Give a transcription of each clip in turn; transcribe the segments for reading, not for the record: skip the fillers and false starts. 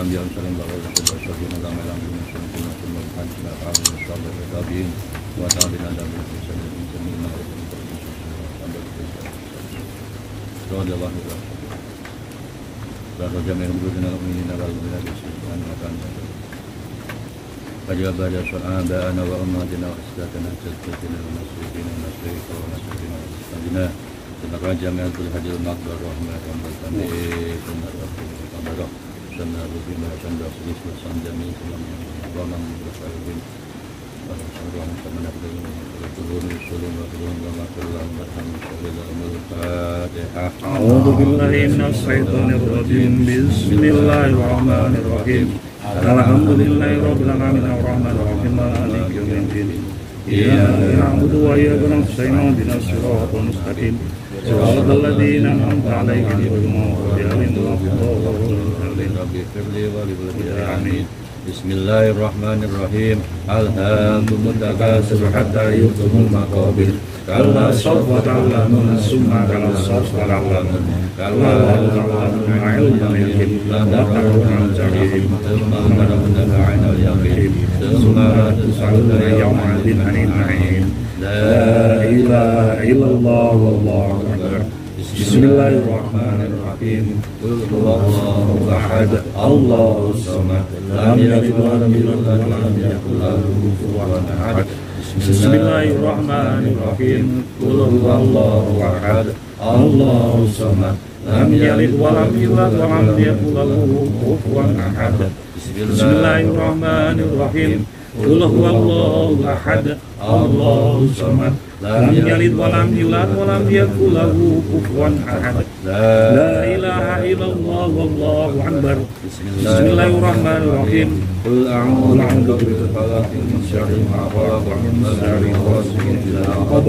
الأنبياء والمرسلين والصالحين اللهم لا نؤمن بشيء ثم الحج لا فعل الصبر والتابعين وتابعين على بالإحسان المسلمين رضي الله عنه جميع المؤمنين والمؤمنات سبحان وتعالى فجاب آباءنا وأمهاتنا وأسلافنا وسادتنا ونصرنا ونصرك ونصرنا ونصرنا سبحان جميع الحج والمقدار ورحمة والتمييز والقدر سنة ربنا سنة سليس وسنة جميع ومن بسالين ورحمة كما نبدأ وقلون السلون وقلون ومغفر لهم وارحم الفاتحة. أعوذ بالله من الشيطان الرجيم. بسم الله الرحمن الرحيم. الحمد لله رب العالمين الرحمن الرحيم مالك يوم الدين. إياك نعبد وإياك نستعين اهدنا الصراط المستقيم صراط الذين أنعمت عليهم غير المغضوب عليهم ولا الضالين. بسم الله الرحمن الرحيم. ألهاكم التكاثر حتى زرتم المقابر كلا سوف تعلمون ثم كلا سوف تعلمون كلا لو تعلمون علم اليقين لترون الجحيم ثم لترون عين اليقين ثم لتسألن يومئذ عن النعيم. لا إله إلا الله والله أكبر. بسم الله الرحمن الرحيم. قل هو الله أحد الله الصمد لم يلد ولم يولد ولم يكن له كفوا أحد. بسم الله الرحمن الرحيم. قل هو الله أحد الله الصمد لم يلد ولم يولد ولم يكن له كفوا أحد. بسم الله الرحمن الرحيم. قل هو الله أحد الله الصمد لم يلد ولم يولد ولم يكن له كفوا أحد. لا إله إلا الله والله أكبر. بسم الله الرحمن الرحيم. قل أعوذ برب الفلق من شر ما خلق ومن شر غاسق إذا وقب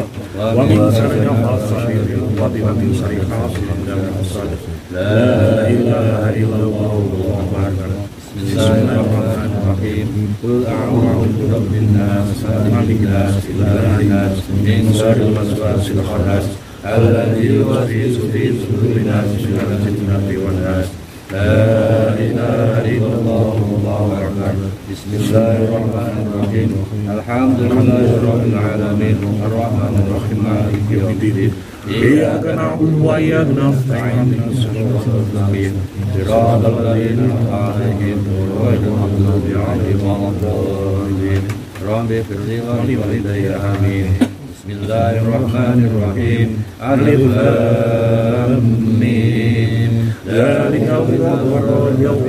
ومن شر النفاثات في العقد ومن شر حاسد إذا حسد. لا إله إلا الله والله أكبر. بسم الله الرحمن الرحيم. قل أعوذ برب الناس مالك الناس إله الناس من شر الوسواس الخناس الذي يوسوس في صدور الناس من الجنة والناس. لا إله إلا الله والله أكبر. بسم الله الرحمن الرحيم. الحمد لله رب العالمين الرحمن الرحيم مالك يوم الدين. إياك نعبد وإياك نستعين اهدنا الصراط المستقيم صراط الذين أنعمت عليهم غير المغضوب عليهم ولا الضالين. رب اغفر لي ولوالدي آمين. بسم الله الرحمن الرحيم. ألف لام ميم ذلك الكتاب واليوم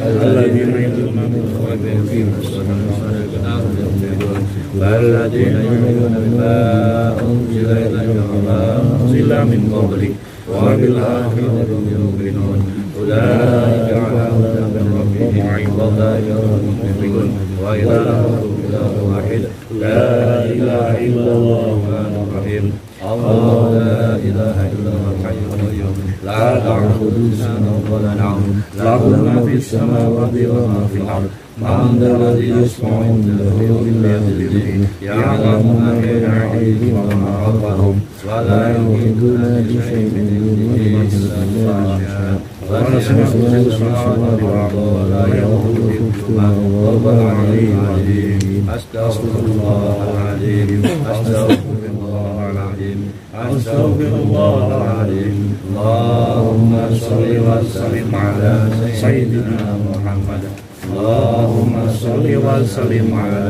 الذين يؤمنون بالغيب في والذين يؤمنون بما أنزل إليك وما أنزل من قبلك وبالآخرة هم يوقنون. أولئك على هدى من ربهم وأولئك هم المفلحون. وإلهكم إله واحد لا إله إلا الله الرحمن الرحيم. الله لا إله إلا هو الحي القيوم لا تأخذه سنة ولا نوم له ما في السماوات وما في الأرض. من ذا الذي يشفع عنده إلا بإذنه يعلم ما بين أيديهم وما خلفهم ولا يحيطون بشيء من علمه إلا بما شاء. وسع كرسيه السماوات والأرض ولا يؤوده حفظهما وهو العلي العظيم. أستغفر الله العظيم أستغفر الله العظيم أستغفر الله العظيم. اللهم صل وسلم على سيدنا محمد. اللهم صل وسلم على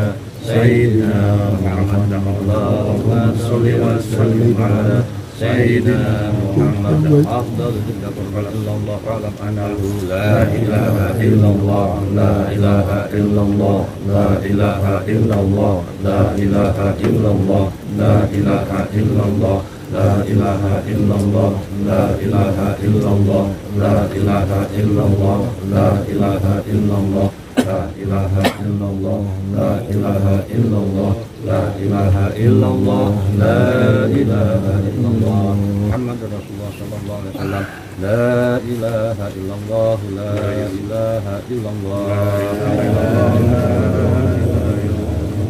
سيدنا محمد. اللهم صل وسلم على سيدنا محمد. أفضل ذكر إلا الله فاعلم أنه لا إله إلا الله لا إله إلا الله لا إله إلا الله لا إله إلا الله لا إله إلا الله لا إله إلا الله لا إله إلا الله لا إله إلا الله لا إله إلا الله لا إله إلا الله لا إله إلا الله لا إله إلا الله لا إله إلا الله محمد رسول الله صلى الله عليه وسلم. لا إله إلا الله لا إله إلا الله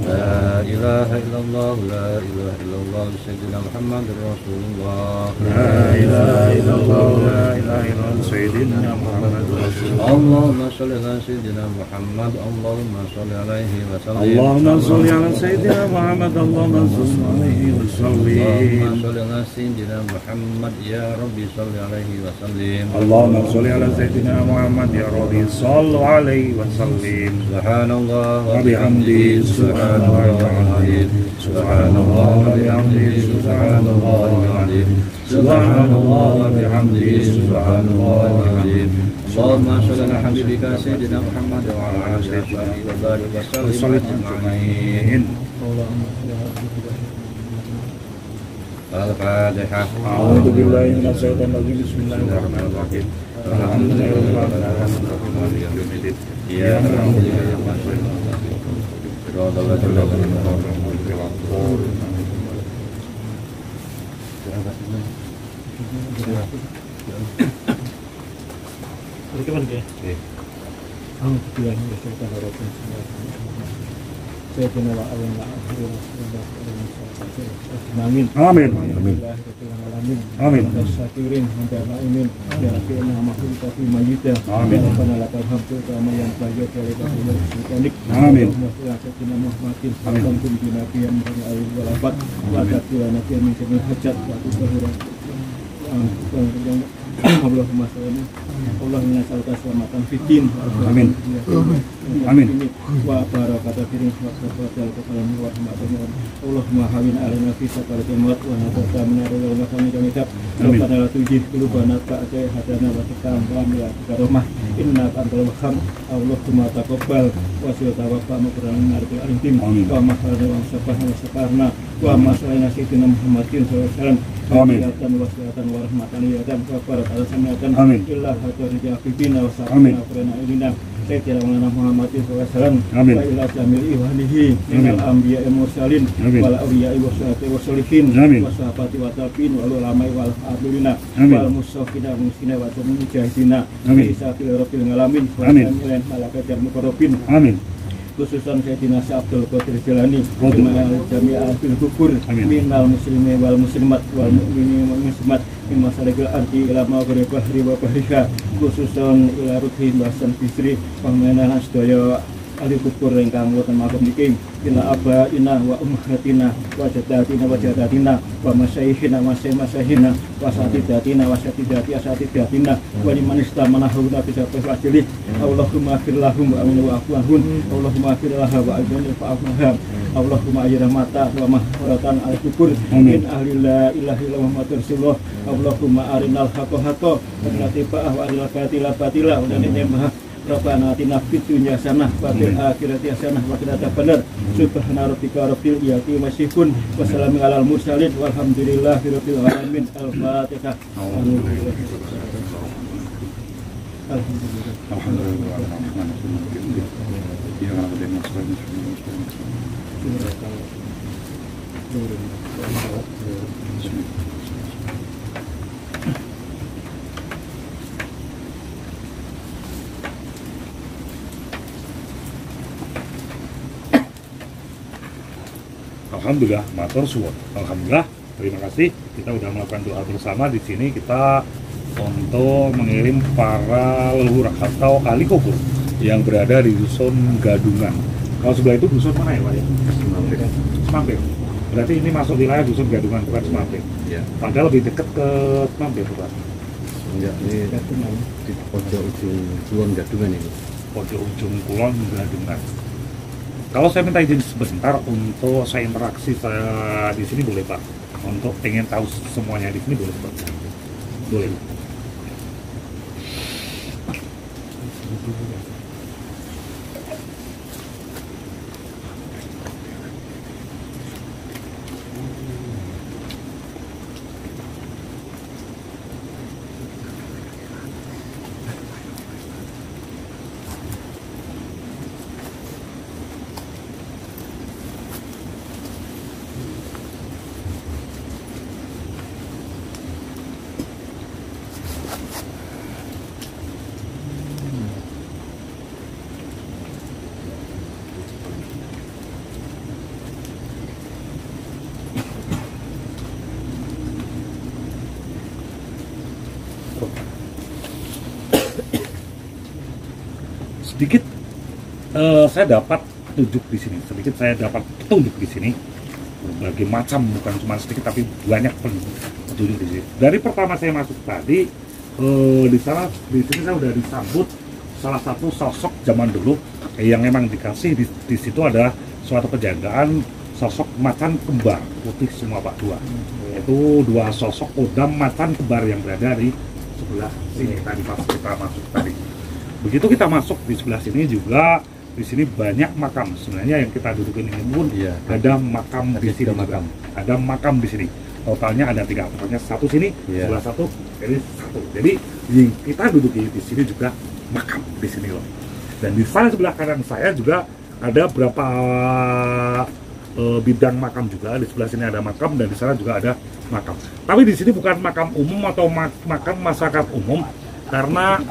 لا لا إله إلا الله لا إله إلا الله سيدنا محمد رسول الله لا إله إلا الله لا إله إلا الله سيدنا محمد رسول الله اللهم صل على سيدنا محمد اللهم صل عليه وسلم اللهم صل على سيدنا محمد اللهم صل عليه وسلم اللهم صل على سيدنا محمد يا ربي صل عليه وسلم اللهم صل على سيدنا محمد يا ربي صل عليه وسلم سبحان الله وبحمده سبحان الله العظيم سبحان الله وبحمده سبحان الله العظيم سبحان الله وبحمده سبحان الله العظيم اللهم صل على حبيبك سيدنا محمد وعلى آله وصحبه وبارك وسلم أجمعين الفاتحة أعوذ بالله من الشيطان الرجيم بسم الله الرحمن الرحيم الحمد لله رب العالمين مالك يوم الدين إياك نعبد وإياك نستعين صراط الذين أنعمت عليهم Amin. Amin. Amin. Amin. Allahumma sholli Allahumma nas'aluka selamatan fitin. Amin. Amin. Wa barakatuh firin wa barakatuh kalam wa rahmatullah. Allahumma hawin alaina fi sakaratil maut wa nadarta min arwah wa kami kami tab. Rabbana la tujih qulubana ta'ata hadana wa tatam wa ya karomah inna antal wahhab. Allahumma taqabbal wa sirtawafa mukramin arqil alim wa makhana wa sabahna wa sabarna wa masalina sayyidina Muhammadin sallallahu alaihi wasallam. Amin. Wassalatan warahmatan ya dan kafarat alasanatan Amin. illa hadir jafibina wa Amin. sabana qurana ilina sayyidina Muhammad sallallahu alaihi wasallam Amin. wa ila jamil ihwanihi minal anbiya mursalin Amin. wal awliya wa salati wa solihin Amin. wa sahabati wa tabi'in wal ulama wal adilina Amin. wal musafina muskina wa mujahidina Amin. bisa fil rabbil alamin wa Amin. lan malaikat muqarrabin Amin. khususan Sayyidina Abdul Qadir Jilani Qadir. jami'al fil kubur Amin. minal muslimin wal muslimat wal mu'minin wal muslimat min masalikil ardi ila maghrib bahri wa bahriha khususan ila ruthi bahasan bisri pamenahan sedaya ahli kubur ingkang wonten makom niki ila abaina wa ummahatina wa jaddatina wa jaddatina wa masyaykhina wa masyaykhina wa satidatina wa satidatina wa liman istamanahu bisa fajilih Allahumma fir lahum wa amin wa afwahun Allahumma fir laha wa amin wa afwahum Allahumma ajrahmata wa mahwaratan al-kubur min ahli la ilaha illallah Muhammadur Rasulullah Allahumma arinal haqqa haqqa wa atiba'ah wa arinal batila batila wa nanimah Rabbana atina fid dunya hasanah wa fil akhirati hasanah wa qina adzabannar. Subhana rabbika rabbil izzati amma yasifun wa salamun alal mursalin walhamdulillahi rabbil alamin. Al-Fatihah. Alhamdulillah, matur suwun. Alhamdulillah, terima kasih. Kita sudah melakukan doa bersama di sini. Kita untuk mengirim para leluhur atau ahli kubur yang berada di dusun Gadungan. Kalau sebelah itu dusun mana ya, Pak? Ya? Semampir. Berarti ini masuk wilayah dusun Gadungan, bukan Semampir. Ya. Padahal lebih dekat ke Semampir, Pak. Enggak, ini di pojok ujung kulon Gadungan ini. Pojok ujung kulon Gadungan. Kalau saya minta izin sebentar untuk saya interaksi saya di sini boleh Pak? Untuk pengen tahu semuanya di sini boleh Pak? Boleh. sedikit saya dapat petunjuk di sini. Sedikit saya dapat petunjuk di sini. Berbagai macam, bukan cuma sedikit tapi banyak petunjuk di sini. Dari pertama saya masuk tadi, di sini saya udah disambut salah satu sosok zaman dulu yang memang dikasih di situ adalah suatu penjagaan sosok macan kembar putih semua Pak, dua. Itu dua sosok kodam macan kembar yang berada di sebelah sini tadi pas kita masuk tadi. Begitu kita masuk di sebelah sini juga, di sini banyak makam. Sebenarnya yang kita dudukin ini pun ada makam di sini. Ada makam di sini. Totalnya ada 3, pokoknya satu sini, sebelah satu, jadi satu. Jadi yang kita duduki di sini juga makam di sini loh. Dan di sana sebelah kanan saya juga ada berapa bidang makam juga. Di sebelah sini ada makam dan di sana juga ada makam. Tapi di sini bukan makam umum atau makam masyarakat umum, karena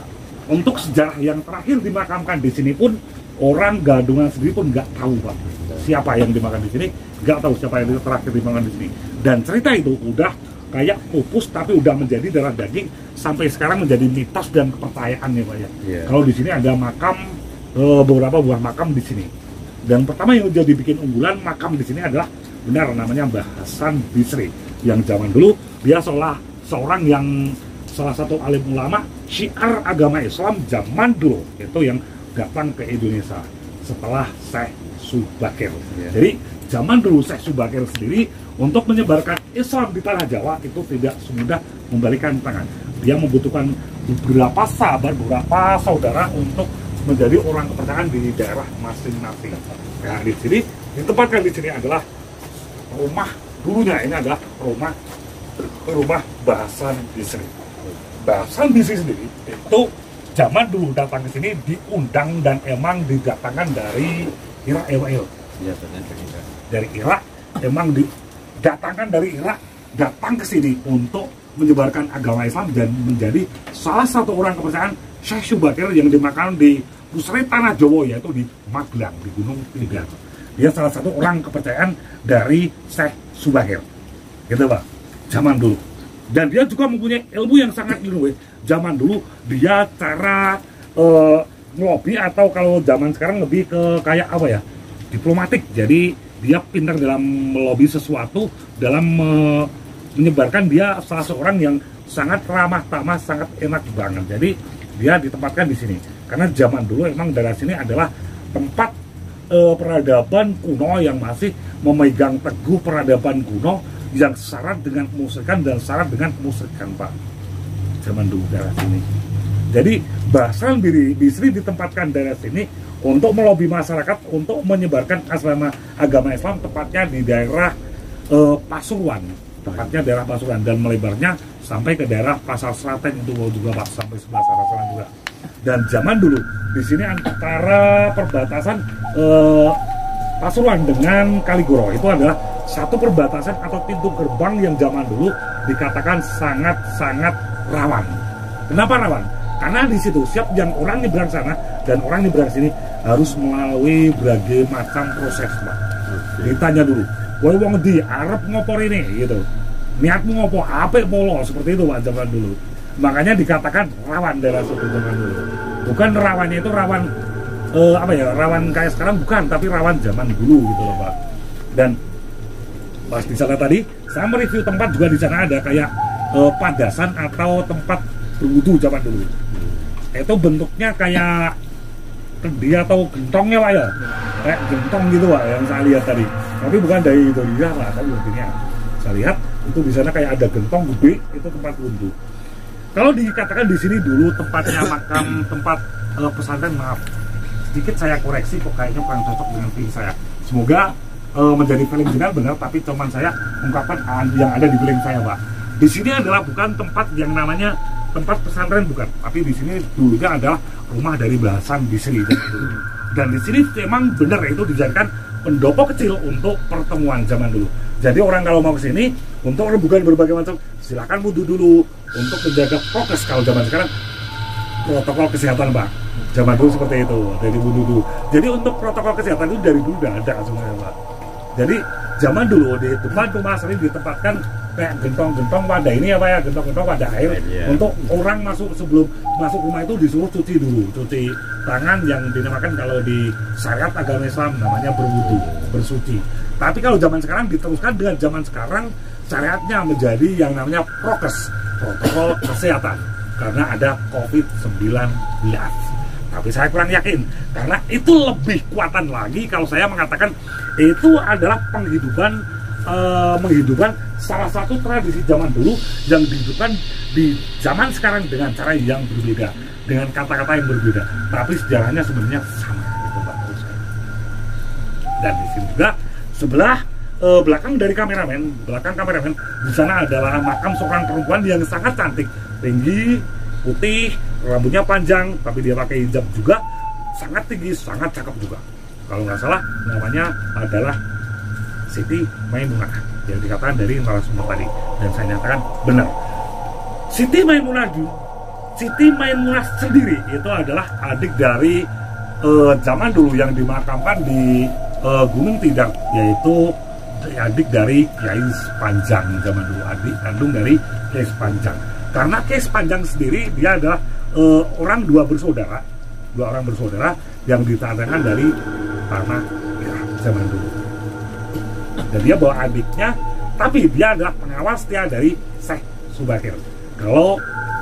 untuk sejarah yang terakhir dimakamkan di sini pun orang Gadungan sendiri pun nggak tahu Pak siapa yang dimakan di sini, nggak tahu siapa yang terakhir dimakan di sini. Dan cerita itu udah kayak pupus tapi udah menjadi darah daging sampai sekarang menjadi mitos dan kepercayaan ya Pak ya. Kalau di sini ada makam, beberapa buah makam di sini. Dan pertama yang jadi bikin unggulan makam di sini adalah benar namanya Mbah Hasan Bisri, yang zaman dulu dia seorang yang salah satu alim ulama syiar agama Islam zaman dulu itu yang datang ke Indonesia setelah Syekh Subakir. Jadi zaman dulu Syekh Subakir sendiri untuk menyebarkan Islam di tanah Jawa itu tidak semudah membalikan tangan. Dia membutuhkan beberapa sahabat, beberapa saudara untuk menjadi orang kepercayaan di daerah masing-masing. Nah, di sini ditempatkan di sini adalah rumah dulunya, ini adalah rumah Mbah Hasan Bisri. Mbah Hasan Bisri sendiri itu zaman dulu datang ke sini diundang dan emang didatangkan dari Irak dari Irak, emang didatangkan dari Irak datang ke sini untuk menyebarkan agama Islam dan menjadi salah satu orang kepercayaan Syekh Subakir yang dimakamkan di pusat tanah Jawa, yaitu di Magelang, di Gunung Pilihan. Dia salah satu orang kepercayaan dari Syekh Subakir, gitu Pak, zaman dulu. Dan dia juga mempunyai ilmu yang sangat luas. Zaman dulu dia cara ngelobi, atau kalau zaman sekarang lebih ke kayak apa ya, diplomatik. Jadi dia pintar dalam melobi sesuatu, dalam menyebarkan. Dia salah seorang yang sangat ramah tamah, sangat enak banget. Jadi dia ditempatkan di sini karena zaman dulu emang daerah sini adalah tempat peradaban kuno yang masih memegang teguh peradaban kuno yang syarat dengan kemusyrikan dan syarat dengan kemusyrikan Pak, zaman dulu daerah sini. Jadi Mbah Hasan Bisri ditempatkan daerah sini untuk melobi masyarakat untuk menyebarkan agama Islam, tepatnya di daerah Pasuruan, tepatnya daerah Pasuruan, dan melebarnya sampai ke daerah Pasar Seraten itu juga Pak, sampai sebelah sana juga. Dan zaman dulu di sini antara perbatasan Pasuruan dengan Kaligoro itu adalah satu perbatasan atau pintu gerbang yang zaman dulu dikatakan sangat-sangat rawan. Kenapa rawan? Karena di situ siap yang orang nyebrang sana dan orang nyebrang sini harus melalui berbagai macam proses Pak. Ditanya dulu, "Woi wong di arep ngopor ini?" gitu. "Niatmu ngopo? Apik polo?" Seperti itu Pak zaman dulu. Makanya dikatakan rawan daerah situ zaman dulu. Bukan rawannya itu rawan rawan kayak sekarang, bukan, tapi rawan zaman dulu gitu loh Pak. Dan pas di sana tadi saya mereview tempat juga, di sana ada kayak padasan atau tempat berwudu zaman dulu. Itu bentuknya kayak kendi atau gentongnya Pak ya, kayak gentong gitu Pak yang saya lihat tadi. Tapi bukan dari itu dia Pak, tapi bentuknya saya lihat itu di sana kayak ada gentong gede, itu tempat wudu. Kalau dikatakan di sini dulu tempatnya makam, tempat pesantren, maaf sedikit saya koreksi kok kayaknya kurang cocok dengan feeling saya. Semoga menjadi feeling jenengan benar, tapi cuman saya ungkapkan yang ada di feeling saya Pak. Di sini adalah bukan tempat yang namanya tempat pesantren, bukan, tapi di sini dulunya adalah rumah dari Mbah Hasan Bisri. Dan di sini memang benar itu dijadikan pendopo kecil untuk pertemuan zaman dulu. Jadi orang kalau mau ke sini untuk bukan berbagai macam, silakan wudu dulu untuk menjaga prokes. Kalau zaman sekarang protokol kesehatan Pak, zaman dulu seperti itu, dari wudu dulu. Jadi untuk protokol kesehatan itu dari dulu udah ada semuanya Pak. Jadi zaman dulu di tempat rumah sering ditempatkan kayak gentong-gentong wadah ini ya Pak ya, gentong-gentong wadah air. Untuk orang masuk, sebelum masuk rumah itu disuruh cuci dulu, cuci tangan yang dinamakan kalau di syariat agama Islam namanya berwudu, bersuci. Tapi kalau zaman sekarang diteruskan dengan zaman sekarang, syariatnya menjadi yang namanya prokes, protokol kesehatan, karena ada COVID-19. Tapi saya kurang yakin, karena itu lebih kuatan lagi kalau saya mengatakan itu adalah menghidupkan salah satu tradisi zaman dulu yang dihidupkan di zaman sekarang dengan cara yang berbeda, dengan kata-kata yang berbeda, tapi sejarahnya sebenarnya sama gitu Pak. Dan di sini juga sebelah belakang dari kameramen, di sana adalah makam seorang perempuan yang sangat cantik, tinggi, putih, rambutnya panjang, tapi dia pakai hijab juga, sangat tinggi, sangat cakep juga. Kalau nggak salah namanya adalah Siti Maimunah yang dikatakan dari narasumber tadi, dan saya nyatakan benar. Siti Maimunah sendiri itu adalah adik dari zaman dulu yang dimakamkan di Gunung Tidar, yaitu adik dari Kiai Sepanjang zaman dulu, adik kandung dari Kiai Sepanjang. Karena Kiai Sepanjang sendiri dia adalah dua orang bersaudara yang ditantangkan dari tanah Irak zaman dulu. Dan dia bawa adiknya, tapi dia adalah pengawal setia dari Syekh Subakir. Kalau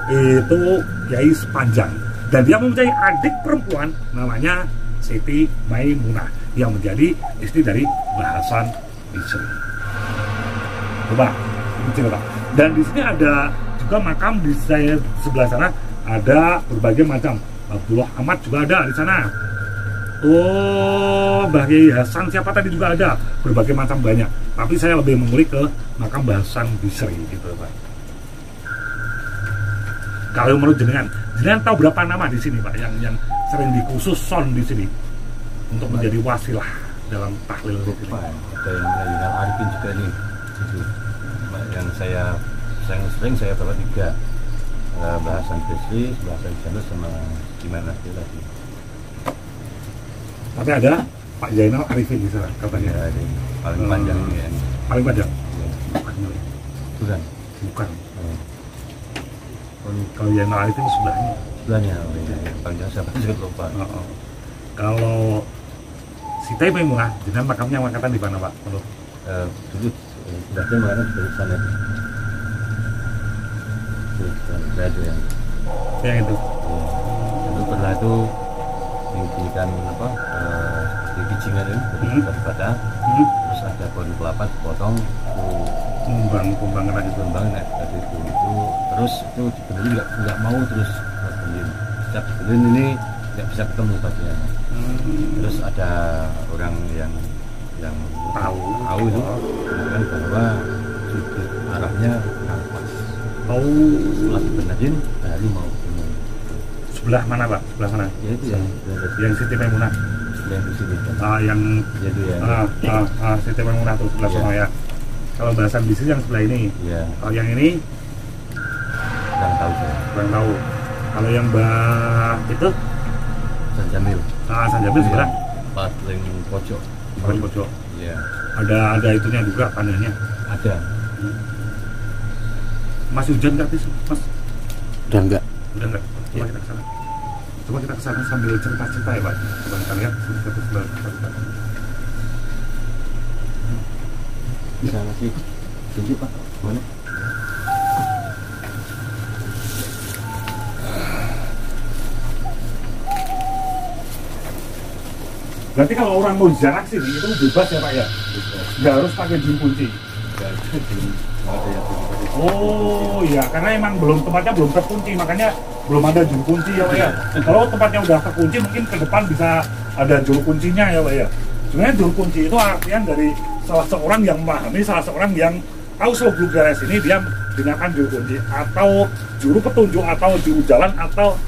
itu Kiai Sepanjang, dan dia mempunyai adik perempuan namanya Siti Maimunah yang menjadi istri dari Mbah Hasan Bisri. Coba, cerita. Dan di sini ada juga makam di sebelah sana, ada berbagai macam. Abdullah Ahmad juga ada di sana. Oh, Mbah Kiai Hasan siapa tadi juga ada, berbagai macam banyak. Tapi saya lebih mengulik ke makam Mbah Hasan Bisri gitu Pak. Kalau menurut jenengan tahu berapa nama di sini Pak yang sering dikhusus son di sini untuk menjadi wasilah dalam tahlil ruh ini? Ada yang Arifin juga nih, yang sering saya bawa 3, Mbah Hasan Bisri, Mbah Hasan Jamil, sama gimana lagi. Tapi ada Pak Zainal Arifin di sana katanya. Ya, paling panjang ini ya. Paling panjang? Ya. Bukan. Kalau Zainal Arifin sebelahnya. Sebelahnya, panjang siapa juga lupa. Kalau Siti Maimunah, jenengan makamnya angkatan di mana Pak? Dulu sebelahnya mana dari sana. Itu yang. Yang itu. Itu setelah itu diberikan seperti bijingan ini, dari bata, terus ada pohon kelapa dipotong, kumbang lagi tadi itu, terus itu dibeli nggak mau terus beli. Setiap dibeli ini nggak bisa ketemu bagian. Terus ada orang yang tahu itu mengatakan bahwa sudut arahnya nafas. Setelah dibenerin baru mau ketemu. Sebelah mana Pak? Sebelah mana? Ya itu yang Siti Maimunah. Yang di sini. Yang itu ya. Siti Maimunah tuh sebelah sana ya. Kalau Mbah Hasan Bisri yang sebelah ini. Iya. Kalau yang ini kurang tahu saya. Kurang tahu. Kalau yang Mbah itu Hasan Jamil. Hasan Jamil sebelah paling pojok. Paling pojok. Iya. Ada itunya juga panelnya. Ada. Mas hujan nggak sih Mas? Udah enggak. Coba kita kesana. Coba kita kesana sambil cerita-cerita ya Pak. Coba kita lihat cerita. Bisa masih tunjuk Pak. Mana? Berarti kalau orang mau ziarah sini itu bebas ya Pak ya? Nggak harus pakai juru kunci. Oh iya, karena emang tempatnya belum terkunci, makanya belum ada juru kunci ya Pak ya. Kalau tempatnya udah terkunci mungkin ke depan bisa ada juru kuncinya ya Pak ya. Sebenarnya juru kunci itu artian dari salah seorang yang memahami, salah seorang yang tahu seluk-beluk daerah sini, dia digunakan juru kunci atau juru petunjuk atau juru jalan atau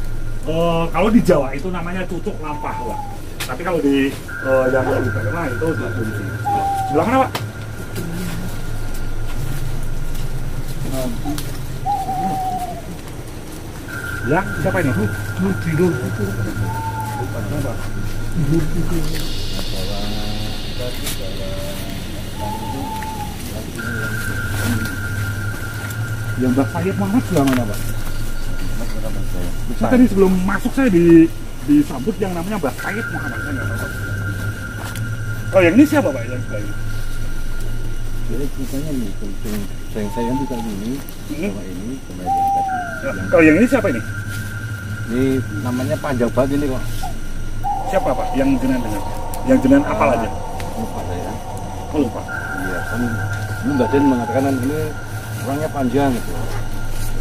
kalau di Jawa itu namanya cucuk lampah Pak. Tapi kalau di yang lebih terkenal itu juru kunci. Sebelah mana Pak? Ya, siapa ini? Tidur. Yang Mbah Sayyid Muhammad sebelah mana, Pak? Saya Tadi sebelum masuk saya disambut yang namanya Mbah Sayyid Muhammad. Saya nggak tahu. Oh, yang ini siapa, Pak? Yang sebelah ini? Jadi ceritanya nih, sayang juga ini, sama ini, sama yang tadi. Kalau yang ini siapa ini? Ini namanya panjang banget ini kok. Siapa, Pak? Yang jenengan dengar? Yang jenengan apal aja? Lupa saya. Oh, lupa. Iya kan, ini Mbak Den mengatakan ini orangnya panjang gitu,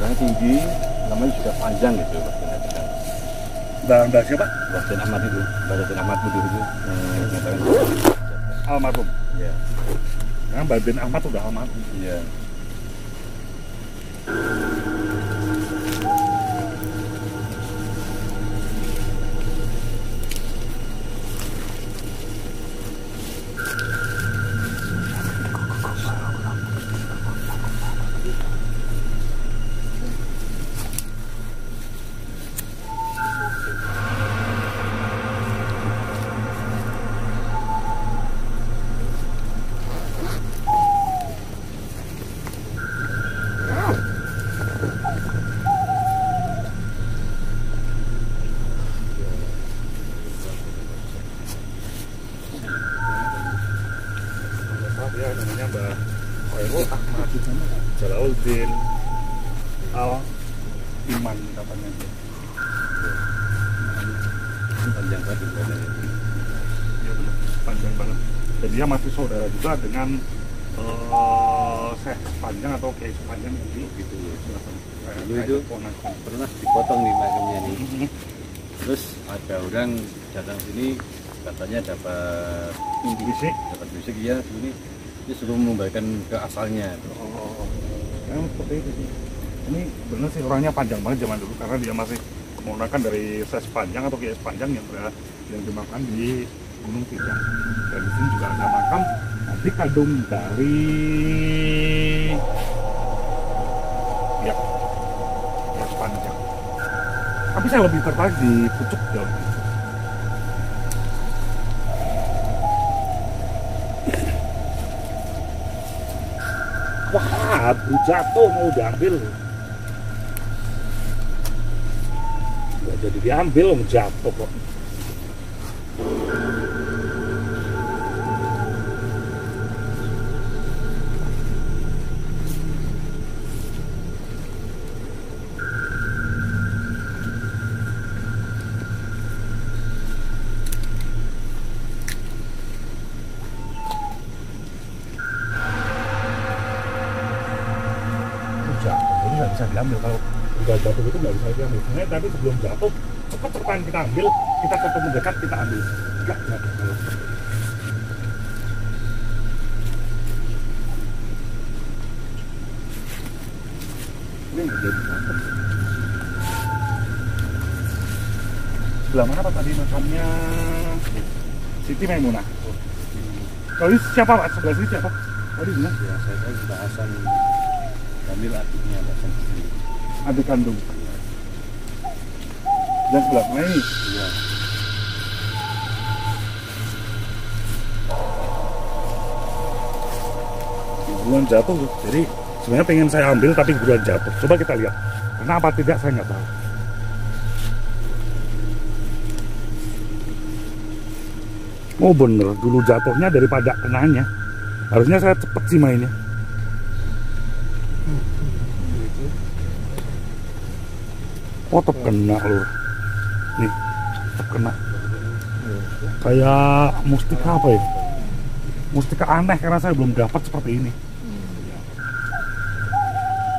orangnya tinggi, namanya juga panjang gitu. Mbak siapa? Mbak Den Ahmad itu, Mbak Den Ahmad itu mengatakan Almarhum. iya. Nah, Mbak Den Ahmad udah almarhum. Iya. Ya, namanya Mbah Khairul Ahmad Jalauddin Al Iman katanya. Panjang banget juga. Iya benar, panjang banget. Dan dia masih saudara juga dengan Syekh Panjang atau Kiai Panjang gitu. Dulu itu pernah dipotong nih makamnya nih. Terus ada orang datang sini katanya dapat bisik ya sini. Dia suruh mengembalikan ke asalnya. Memang seperti itu sih. Ini benar sih orangnya panjang banget zaman dulu karena dia masih menggunakan dari Syekh Panjang atau Kiai Panjang yang dimakan di Gunung Tidang. Dan di sini juga ada makam adik kandung dari Syekh Panjang. Tapi saya lebih tertarik di pucuk jauh. Wah, jatuh mau diambil. Nggak jadi diambil, mau jatuh kok. Jadi nggak bisa diambil kalau udah jatuh itu nggak bisa diambil. Sebenarnya tadi sebelum jatuh cepat-cepat kita ambil, kita ketemu dekat kita ambil. Nggak kalau ini nggak jadi jatuh. Sebelah mana Pak tadi makamnya? Siti Maimunah. Kalau ini siapa Pak? Sebelah sini siapa? Tadi bilang Ya saya tahu sudah Hasan Kamil adiknya Hasan sendiri. adik kandung. Dan sebelah mana ini? Iya. Buruan jatuh tuh. Jadi sebenarnya pengen saya ambil tapi buruan jatuh. Coba kita lihat. Kenapa tidak saya nggak tahu. Oh bener, dulu jatuhnya daripada kenanya. Harusnya saya cepet sih mainnya. Oh tetap kena lur. Nih, tetap kena. Kayak mustika apa ya? Mustika aneh karena saya belum dapat seperti ini.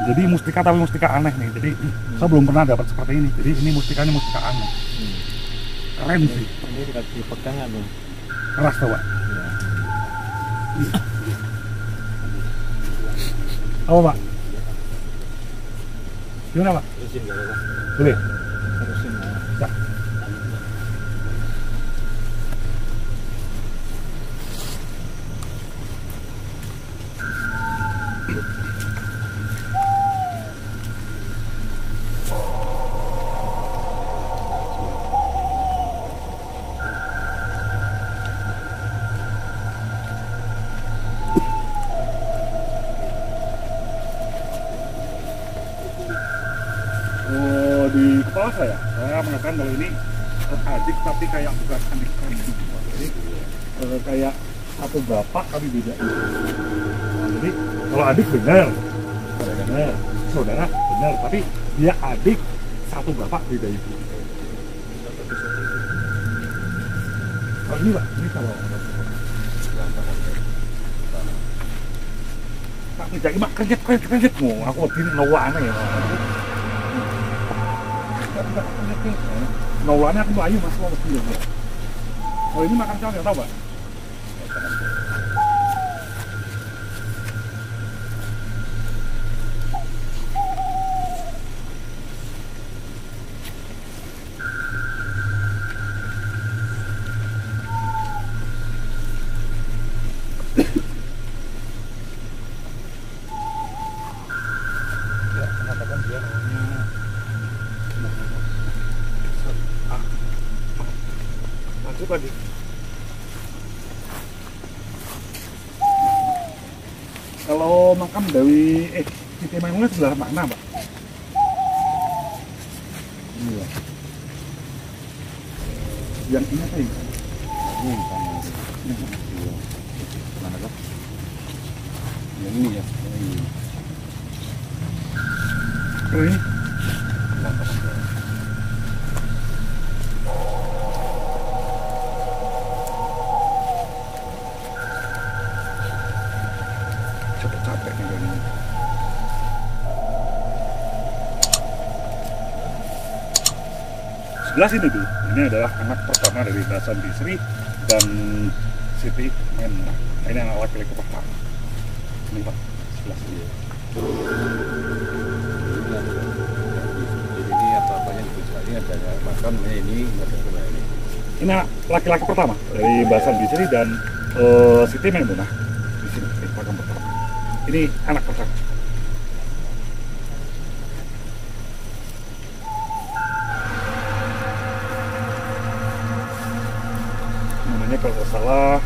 Jadi mustika tapi mustika aneh nih. Jadi saya belum pernah dapat seperti ini. Jadi ini mustikanya mustika aneh. Keren sih. Ini dikasih pegangan loh. Keras tuh Pak. Apa Pak? Gimana Pak? Terusin nggak apa-apa. Boleh? Terusin. Ya. di kepala saya mengatakan kalau ini adik tapi kayak bukan adik kandung. Jadi kayak satu bapak tapi beda ibu. Nah, jadi kalau adik benar, saudara benar, tapi dia adik satu bapak beda ibu. Kalau ini Pak, ini kalau tak tidak mak kerjet mau aku begini nawane ya. Nawane aku ayu Mas lo begini. Oh ini makan cabai tahu Pak? Tadi. Kalau makam Dewi Siti Maimunah sebelah mana, Pak? Iya. Yang ini apa ini? Ini mana kah? Yang ini ya. Oh ini. Capek nih ini. Sebelah sini tuh, ini adalah anak pertama dari Hasan Bisri dan Siti Maimunah. Ini anak laki-laki pertama. Ini Pak, sebelah sini. Jadi ini apa-apanya di sebelah ini ada makamnya ini, ada sebelah ini. Ini anak laki-laki pertama dari Hasan Bisri dan Siti Maimunah. Di sini, ini makam pertama. Ini anak pertama. Namanya kalau nggak salah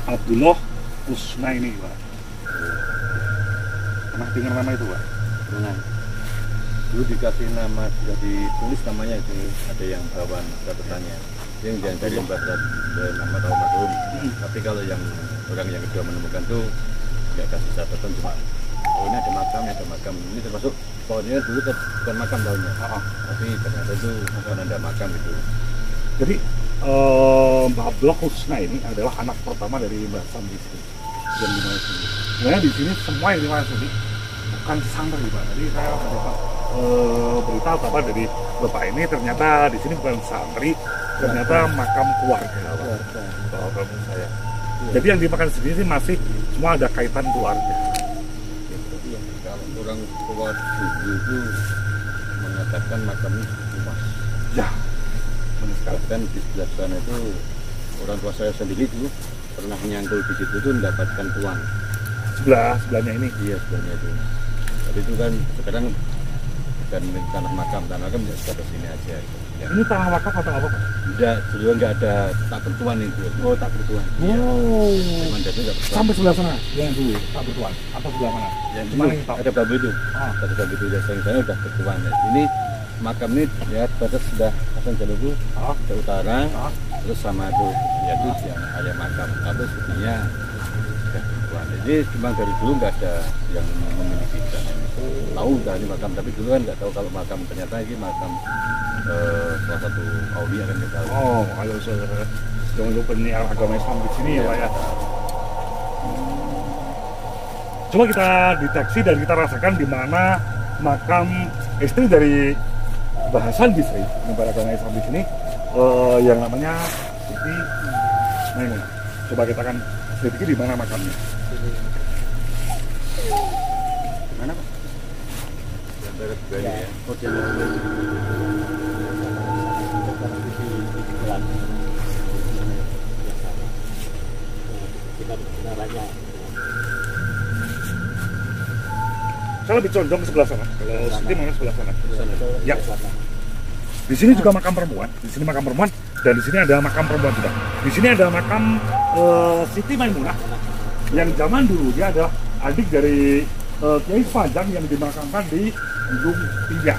Abdullah Usna ini Pak. Pernah dengar nama itu Pak? Pernah. Dulu dikasih nama, sudah ditulis namanya itu, ada yang bawaan catatannya. Yang jangan dari bahasa nama almarhum. Tapi kalau yang orang yang kedua menemukan tuh nggak kasih catatan, cuma oh ini ada makam ini termasuk pohonnya dulu bukan makam daunnya, tapi ternyata itu bukan ada makam itu. Jadi Mbak Abdullah Husna ini adalah anak pertama dari Mbak Sam di sini yang di mana sini. Sebenarnya di sini semua yang di mana sini bukan santri Pak. Jadi saya dapat berita apa dari bapak ini ternyata di sini bukan santri, ternyata makam keluarga Pak. Saya. Jadi yang dimakan sendiri sih masih semua ada kaitan keluarga. Kalau orang tua dulu itu mengatakan makam ini luas. Ya, bahkan di sebelah sana itu orang tua saya sendiri itu pernah nyangkul di situ tuh mendapatkan uang. Sebelahnya ini. Iya sebelahnya itu. Tapi itu kan sekarang bukan tanah makam ya sekitar sini aja. Ya. Ini tanah wakaf atau apa Pak? Tidak, dulu nggak ada tak bertuan itu. Oh tak bertuan. Oh. Cuman nggak bertuan. Sampai sebelah sana yang dulu tak bertuan atau sebelah mana? Yang mana itu ada bambu itu. Ada bambu itu yang sana udah bertuan. Ya. Ini makam ini ya batas sudah Hasan Jalubu ke utara, terus sama itu ya itu yang ayah makam. Tapi sebenarnya sudah bertuan. Jadi cuma dari dulu nggak ada yang memiliki tahu dari makam, tapi dulu kan nggak tahu kalau makam, ternyata ini makam salah satu aulia kan kita. Oh, kalau saudara jangan lupa ini agama Islam di sini ya Pak ya. Coba kita deteksi dan kita rasakan di mana makam istri dari Mbah Hasan Bisri yang beragama Islam di sini yang namanya Siti Maimunah. Coba kita akan sedikit di mana makamnya. Mana Pak? Yang beres ya. Oh, Saya lebih condong ke sebelah sana. Kalau Siti mana sebelah sana? Ya. Di sini juga makam perempuan. Di sini makam perempuan dan di sini ada makam perempuan juga. Di sini ada makam Siti Maimunah yang zaman dulu dia adalah adik dari Kiai Fajang yang dimakamkan di Gunung Tiga.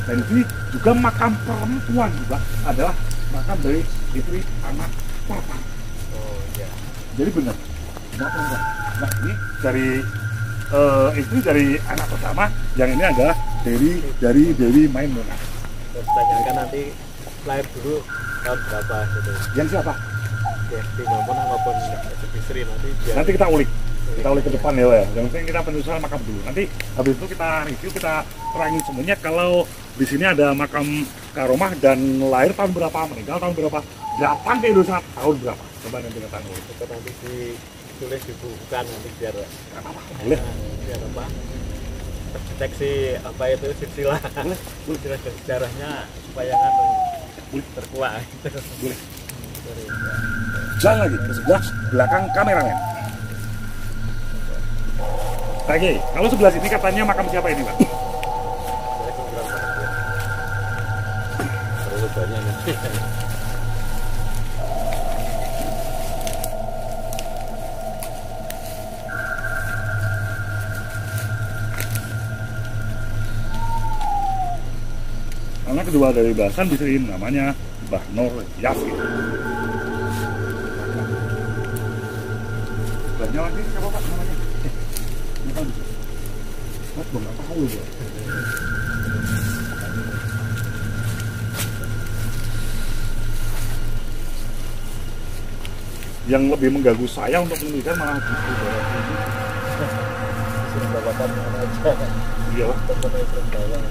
Dan ini juga makam perempuan juga adalah makam dari istri anak pertama. Oh iya. Jadi benar, makam perempuan. Nah ini dari istri dari anak pertama, yang ini adalah dari Dewi Maimunah. Terus tanyakan nanti lahir dulu tahun berapa gitu. Yang siapa? Dewi Maimunah maupun Bisri nanti biar... Nanti kita ulik ke depan ya. Yang penting kita penelusuran makam dulu. Nanti habis itu kita review, kita terangi semuanya kalau di sini ada makam Karomah dan lahir tahun berapa, meninggal tahun berapa, datang ke Indonesia tahun berapa. Coba nanti kita ulik. Itu nanti ditulis dibukukan nanti biar Apa? Boleh? biar apa? Deteksi apa itu silsilah. Silsilah dan sejarahnya supaya kan terkuat. Boleh. Jalan lagi ke sebelah belakang kameramen. Oke, kalau sebelah sini katanya makam siapa ini, Pak? Terlalu banyak nih. Anak kedua dari Basan Bisri namanya Mbah Nur Yasin. Banyak lagi siapa Pak namanya? Bukan bisa. Mas belum tahu ya. Yang lebih mengganggu saya untuk menelitikan malah gitu. Pendapatan mana aja. Iya. Pendapatan.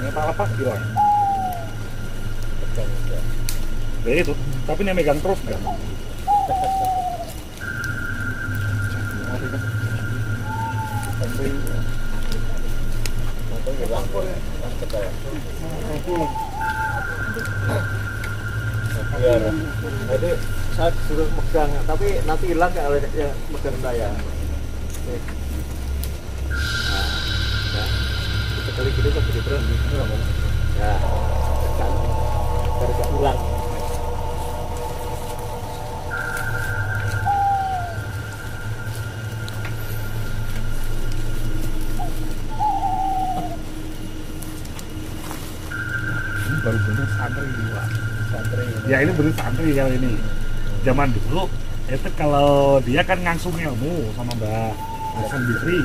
Ini apa hilang? Ya itu, tapi ini megang terus enggak? Ya, jadi saya suruh megang, tapi nanti hilang kalau yang megang saya. Nah, sekali gini kok jadi terus. Ya, tekan, biar gak hilang. Baru bener santri dua. Ya ini bener santri kali ini. Zaman dulu itu kalau dia kan ngangsung ilmu sama Mbah Hasan Bisri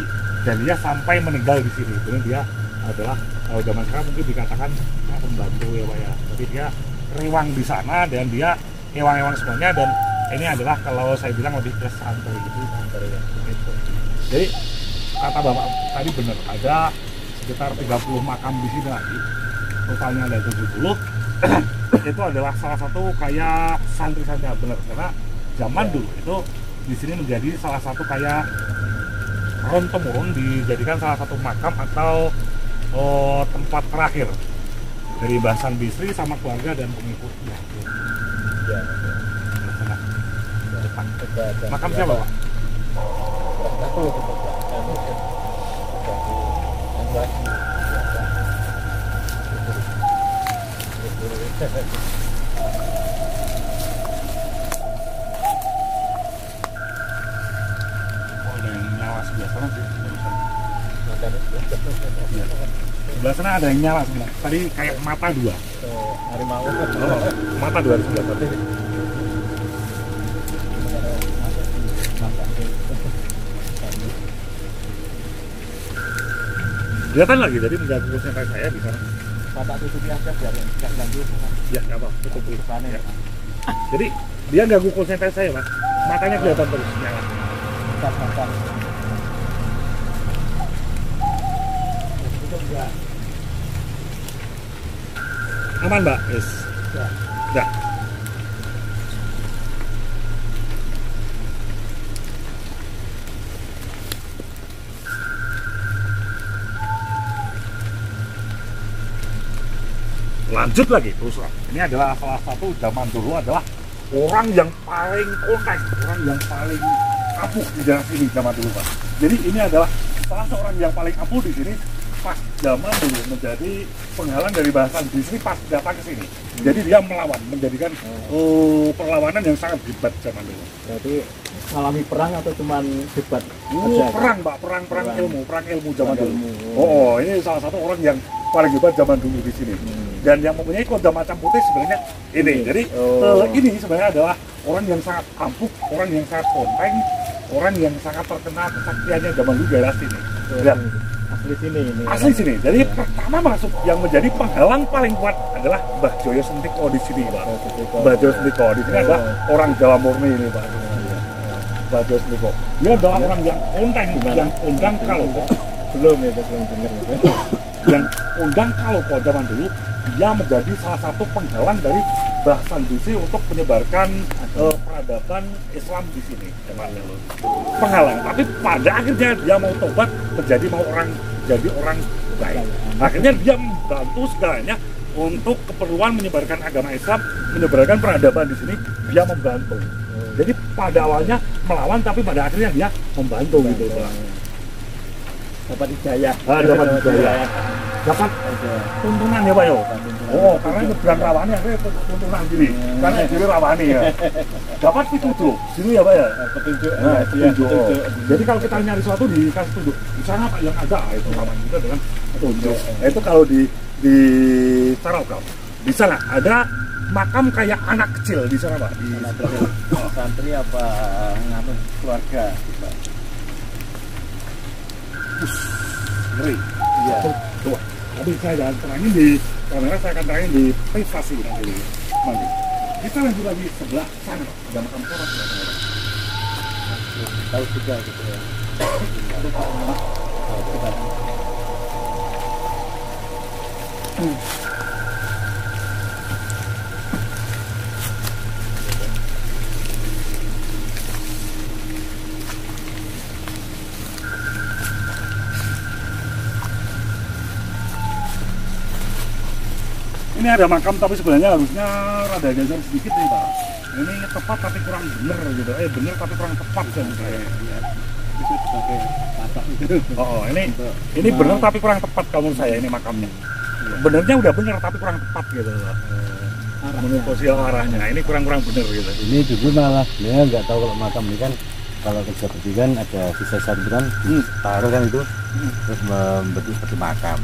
dan dia sampai meninggal di sini. Kemudian dia adalah kalau zaman sekarang mungkin dikatakan pembantu ya Pak ya. Tapi dia rewang di sana dan dia ewang-ewang semuanya dan ini adalah kalau saya bilang lebih ke santri gitu. Santri ya. Gitu. Jadi kata Bapak tadi benar ada sekitar 30 makam di sini lagi. Totalnya ada 70. Itu adalah salah satu kayak santri-santri benar karena zaman dulu itu di sini menjadi salah satu kayak turun temurun dijadikan salah satu makam atau tempat terakhir dari Mbah Hasan Bisri sama keluarga dan pengikutnya. Ya. Depan. Makam siapa Pak? Ada yang nyala sebelah sana sih. Ya. Sebelah sana ada yang nyala sebelah. Tadi kayak mata dua. Harimau. Oh, mata dua di sebelah sana. Kelihatan lagi, jadi mengganggu konsentrasi saya di sana. Mata tutupi aja biar nggak ganggu. Ya, nggak apa, tutup dulu. Sana ya. Jadi dia ganggu konsentrasi saya, Mas. Matanya kelihatan terus nyala. Mata. Aman, Mbak? Yes. Ya. Ya. Lanjut lagi terus. Ini adalah salah satu zaman dulu adalah orang yang paling kontak, orang yang paling ampuh di daerah sini zaman dulu Pak. Jadi ini adalah salah seorang yang paling ampuh di sini pas zaman dulu menjadi penghalang dari Bahasa Bisri pas datang ke sini. Jadi dia melawan, menjadikan perlawanan yang sangat hebat zaman dulu. Berarti alami perang atau cuman debat? Perang, Pak, perang ilmu zaman dulu. Oh, ini salah satu orang yang paling hebat zaman dulu di sini. Dan yang mempunyai kodam macam putih sebenarnya ini. Jadi ini sebenarnya adalah orang yang sangat ampuh, orang yang sangat ponteng, orang yang sangat terkenal kesaktiannya zaman dulu daerah sini. Dan Asli sini ini. asli sini. Jadi pertama masuk yang menjadi penghalang paling kuat adalah Mbah Joyo Sentiko di sini, Pak. Mbah Joyo Sentiko di sini adalah orang Jawa murni ini, Pak. Mbah Joyo Sentiko. Dia adalah orang yang undang kalau Belum ya, belum dengar. yang undang kalau zaman dulu dia menjadi salah satu penghalang dari Mbah Sandusi untuk menyebarkan peradaban Islam di sini. Penghalang, tapi pada akhirnya dia mau tobat menjadi orang baik. Akhirnya dia membantu segalanya untuk keperluan menyebarkan agama Islam, menyebarkan peradaban di sini. Dia membantu. Jadi pada awalnya melawan, tapi pada akhirnya dia membantu gitu, Pak. Dapat hidayah. Dapat hidayah. Dapat tuntunan ya, Pak yo. Oh, karena nyebrang rawani akhirnya tuntunan gini. Karena jadi rawani ya. Dapat petunjuk. Sini ya, Pak ya. Petunjuk. Petunjuk. Jadi kalau kita nyari sesuatu dikasih petunjuk. Di sana Pak yang ada itu rawani kita dengan petunjuk. Itu kalau di Tarogam. Di sana ada makam kayak anak kecil di sana, Pak. Di Santri apa nganu keluarga, Pak? Ngeri. Iya. Tuh. Tapi saya terangin di kamera, saya akan terangin di privasi nanti. Kita lanjut lagi sebelah sana, ada makam Korat. Tahu juga gitu ya. Ini ada makam tapi sebenarnya harusnya rada geser sedikit nih, Pak. Ini tepat tapi kurang bener gitu. Bener tapi kurang tepat kan saya. Itu sebagai patok itu. Oh, ini bener tapi kurang tepat kalau menurut saya ini makamnya. Benernya udah bener tapi kurang tepat gitu, Pak. Menurut posisi arahnya ini kurang bener gitu. Ini dulu malah dia nggak tahu kalau makam ini kan, kalau kerja berarti kan ada sisa satu kan taruh kan itu terus membentuk seperti makam.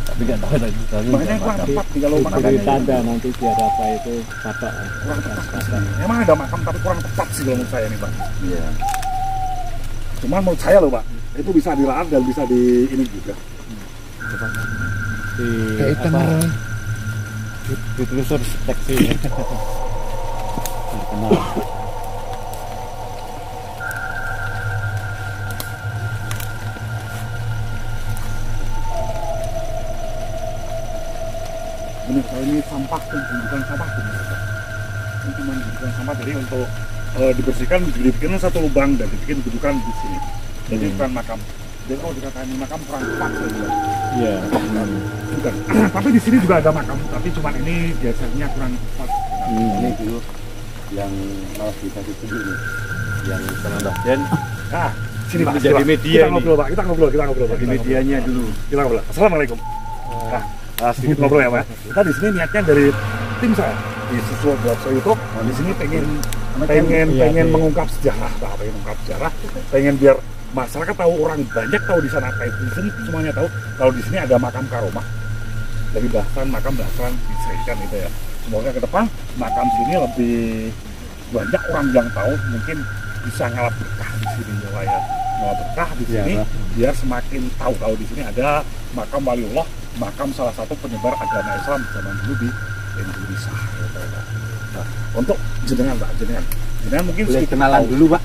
Tapi nggak tahu lagi. Makanya kurang tepat nih kalau makam Beri ini. tanda nanti biar apa itu patok. Kurang tepat. Emang ada makam tapi kurang tepat sih kalau menurut saya nih, Pak. Iya. Cuman menurut saya loh, Pak, itu bisa dilaat dan bisa di ini juga. Di Kayak apa? Ditelusur teksi. Terkenal. Bener, kalau ini sampah tuh, bukan sampah tuh. Ini cuma bukan sampah, jadi untuk dibersihkan, dibikin satu lubang dan dibikin dudukan di sini. Jadi bukan makam. Jadi kalau dikatakan ini makam kurang tepat saya bilang. Iya. Bukan. Tapi di sini juga ada makam, tapi cuma ini biasanya kurang tepat. Ini dulu yang malah kita dulu nih, yang sama Mbak Den. Nah, sini Pak. Menjadi Pak. media Kita ini. ngobrol, Pak. Kita ngobrol, Pak. Jadi medianya dulu. Kita ngobrol. Assalamualaikum. Nah, sedikit ngobrol ya, Pak. Kita di sini niatnya dari tim saya di sesuatu blog saya YouTube. Di sini pengen mengungkap sejarah, Pak. Pengen mengungkap sejarah. Pengen biar masyarakat tahu, orang banyak tahu di sana. Kayak di sini semuanya tahu kalau di sini ada makam karomah. Dari makam bahasan diserikan itu ya. Semoga ke depan makam sini lebih banyak orang yang tahu, mungkin bisa ngalap berkah di sini ya, Pak ya. Ngalap berkah di sini biar semakin tahu kalau di sini ada makam waliullah, makam salah satu penyebar agama Islam zaman dulu di Indonesia. Gitu, Pak. Nah, untuk jenengan, Pak, jenengan mungkin Boleh sedikit kenalan tahu. dulu, Pak.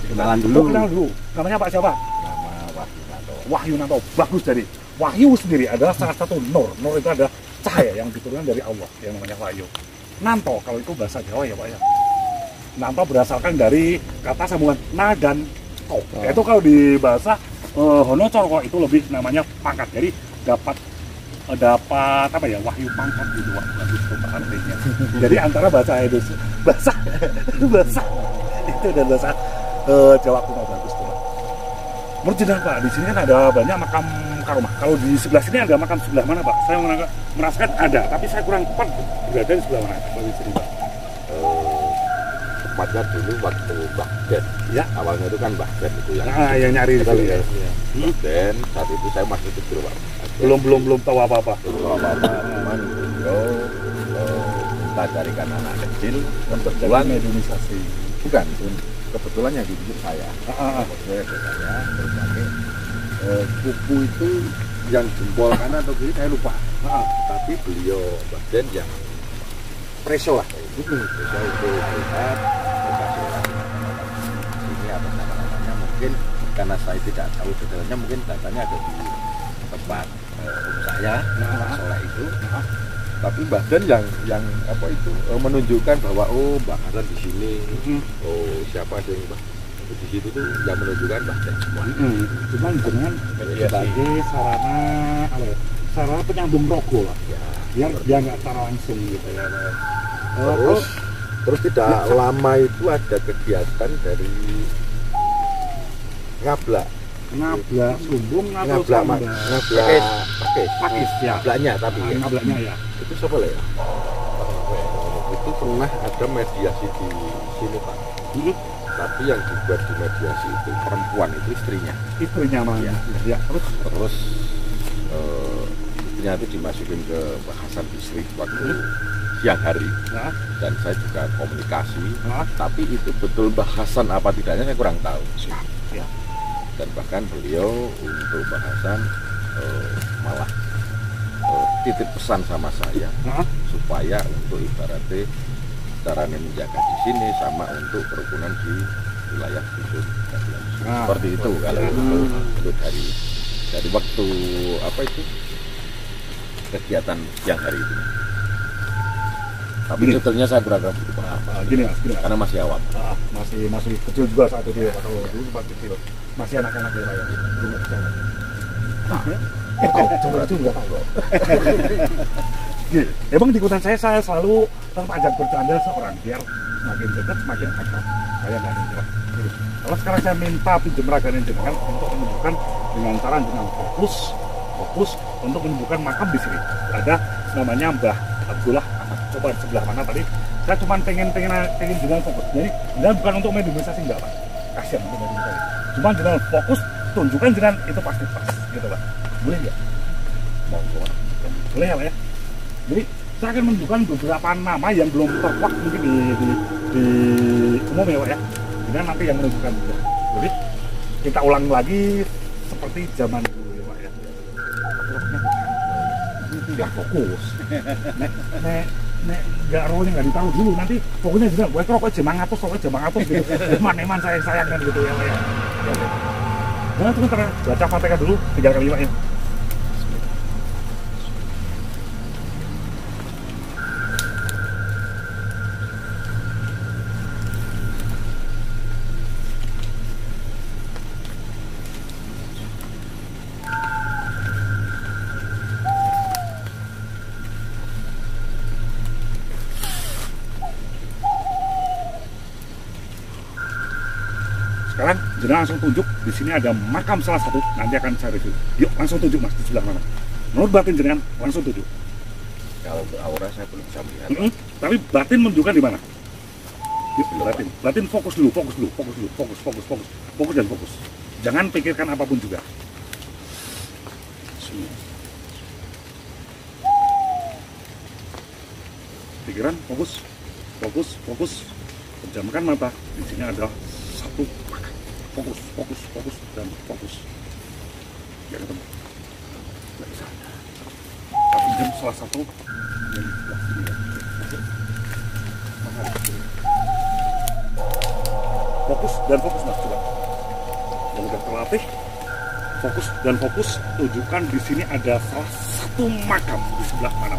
Kenalan dulu. Kenal dulu. Namanya Pak siapa? Nama Wahyunanto. Wahyunanto. Bagus. Jadi wahyu sendiri adalah salah satu nur. Nur itu adalah cahaya yang diturunkan dari Allah yang namanya wahyu. Nanto kalau itu bahasa Jawa ya, Pak ya. Nanto berasalkan dari kata sambungan na dan to. Itu kalau di bahasa Hono Corko itu lebih namanya pangkat. Jadi dapat apa ya, wahyu pangkat gitu, bagus tuh artinya. Jadi antara bahasa itu bahasa itu dan bahasa Jawa kuno bagus tuh, Pak. Menurut jenengan, Pak, di sini kan ada banyak makam Karomah. Kalau di sebelah sini ada makam sebelah mana, Pak? Saya merasakan ada, tapi saya kurang tepat berada di sebelah mana, Pak Wisri, Pak? Tepatnya dulu waktu Mbah Den. Ya. Awalnya itu kan Mbah Den itu yang Yang nyari itu ya. Mbah Den, saat itu saya masih kecil, Pak. Belum tahu apa-apa. Belum apa-apa, cuman beliau kita carikan anak kecil, kebetulan Indonesia. bukan, kebetulan yang dibikin saya. Saya terus pakai kuku itu yang jempol kanan atau kiri saya lupa. Tapi beliau Mbah Den yang preso lah, preso itu lihat ini apa namanya, mungkin karena saya tidak tahu detailnya, mungkin datanya ada di tempat saya soleh itu. Tapi Mbah Den yang apa itu menunjukkan bahwa oh Mbah Hasan di sini, oh siapa sih Mbah di situ tuh yang menunjukkan Mbah Den semua. Cuman dengan sebagai sarana apa ya? Sarana penyambung rogo lah. Ya, Yang dia nggak secara langsung gitu ya. Terus tidak lama itu ada kegiatan dari ngablak Sumbung atau pakis ya. ngablaknya, tapi Ngablaknya ya. itu siapa ya? Itu pernah ada mediasi di sini, Pak. Tapi yang dibuat di mediasi itu perempuan, itu istrinya. Istrinya mana? Ya. Terus istrinya itu dimasukin ke Mbah Hasan Bisri waktu siang hari. Dan saya juga komunikasi. Tapi itu betul Mbah Hasan apa tidaknya saya kurang tahu. Ya. Dan bahkan beliau untuk Mbah Hasan malah titip pesan sama saya supaya untuk ibaratnya caranya menjaga di sini sama untuk kerukunan di wilayah dusun. Seperti itu kalau itu dari waktu apa itu kegiatan siang hari itu. Tapi detailnya saya kurang begitu paham. Gini mas, karena masih awam. Masih kecil juga saat itu ya, kalau dulu sempat kecil. Masih anak-anak ya, Pak ya. Coba itu nggak tahu. Emang di ikutan saya selalu ajak bercanda seorang biar semakin dekat semakin akrab. Saya nggak ada. Kalau sekarang saya minta pinjam raganya jenengan untuk menunjukkan dengan cara jenengan fokus untuk menunjukkan makam di sini. Ada namanya Mbah Abdullah. Coba di sebelah mana tadi? Saya cuma pengen jenengan fokus. Jadi jenengan bukan untuk mediumisasi enggak, Pak. Kasihan untuk mediumisasi. Cuma jenengan fokus, tunjukkan jenengan itu pasti pas, gitu Pak. Boleh nggak? Monggo. Boleh ya Pak ya? Jadi saya akan menunjukkan beberapa nama yang belum terkuak mungkin di umum ya Pak ya. Jadi nanti yang menunjukkan juga. Jadi kita ulang lagi seperti zaman dulu ya Pak ya. Ya fokus. Nek nggak rohnya nggak ditaruh dulu, nanti pokoknya juga gue rokok jam 100 gitu. Eman saya sayangkan gitu ya Pak ya. Nah itu kan baca Fatihah dulu 3 kali Pak ya. Sekarang jenengan langsung tunjuk di sini ada makam salah satu, nanti akan saya review. Yuk langsung tunjuk Mas di sebelah mana. Menurut batin jenengan langsung tunjuk. Kalau aura saya belum bisa melihat. Tapi batin menunjukkan di mana? Yuk batin fokus dulu, fokus dan fokus. Jangan pikirkan apapun juga. Pikiran fokus. Pejamkan mata. Di sini ada satu makam. Fokus dan fokus. Ya ketemu. Nggak bisa. Tapi jam salah satu yang di sebelah sini ya. Fokus Mas coba. Yang udah terlatih. Fokus. Tunjukkan di sini ada salah satu makam di sebelah mana.